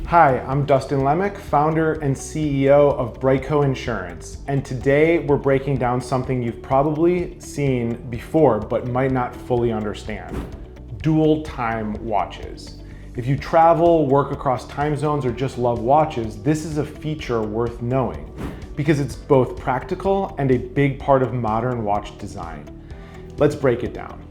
Hi, I'm Dustin Lemick, founder and CEO of BriteCo Insurance, and today we're breaking down something you've probably seen before but might not fully understand: dual time watches. If you travel, work across time zones, or just love watches, this is a feature worth knowing because it's both practical and a big part of modern watch design. Let's break it down.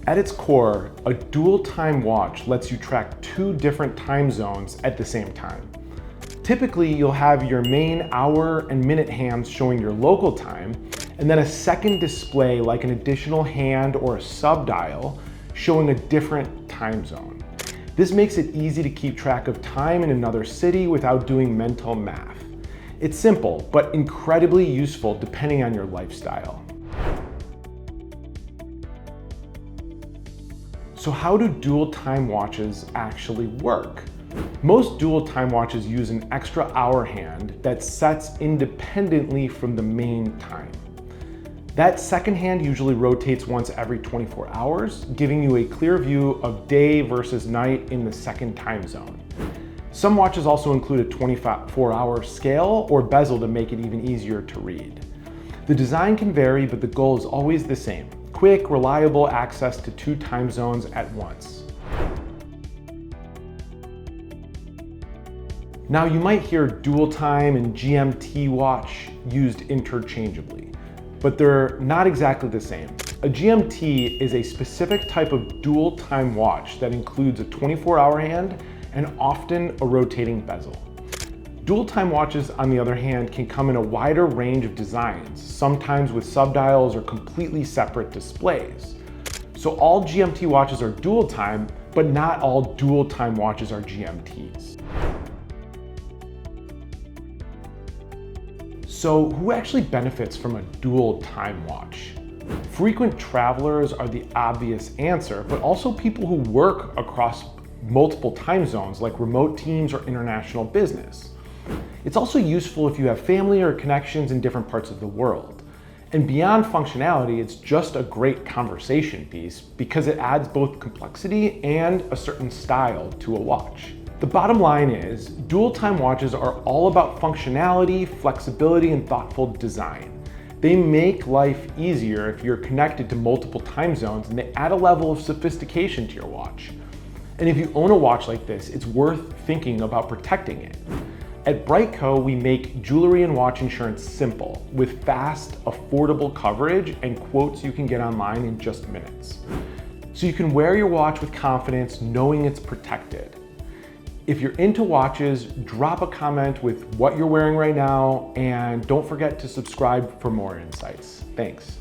At its core, a dual time watch lets you track two different time zones at the same time. Typically, you'll have your main hour and minute hands showing your local time, and then a second display like an additional hand or a sub-dial showing a different time zone. This makes it easy to keep track of time in another city without doing mental math. It's simple, but incredibly useful depending on your lifestyle. So how do dual time watches actually work? Most dual time watches use an extra hour hand that sets independently from the main time. That second hand usually rotates once every 24 hours, giving you a clear view of day versus night in the second time zone. Some watches also include a 24-hour scale or bezel to make it even easier to read. The design can vary, but the goal is always the same: quick, reliable access to two time zones at once. Now, you might hear dual time and GMT watch used interchangeably, but they're not exactly the same. A GMT is a specific type of dual time watch that includes a 24-hour hand and often a rotating bezel. Dual time watches, on the other hand, can come in a wider range of designs, sometimes with subdials or completely separate displays. So all GMT watches are dual time, but not all dual time watches are GMTs. So who actually benefits from a dual time watch? Frequent travelers are the obvious answer, but also people who work across multiple time zones like remote teams or international business. It's also useful if you have family or connections in different parts of the world. And beyond functionality, it's just a great conversation piece because it adds both complexity and a certain style to a watch. The bottom line is, dual time watches are all about functionality, flexibility, and thoughtful design. They make life easier if you're connected to multiple time zones, and they add a level of sophistication to your watch. And if you own a watch like this, it's worth thinking about protecting it. At BriteCo, we make jewelry and watch insurance simple, with fast, affordable coverage and quotes you can get online in just minutes. So you can wear your watch with confidence, knowing it's protected. If you're into watches, drop a comment with what you're wearing right now, and don't forget to subscribe for more insights. Thanks.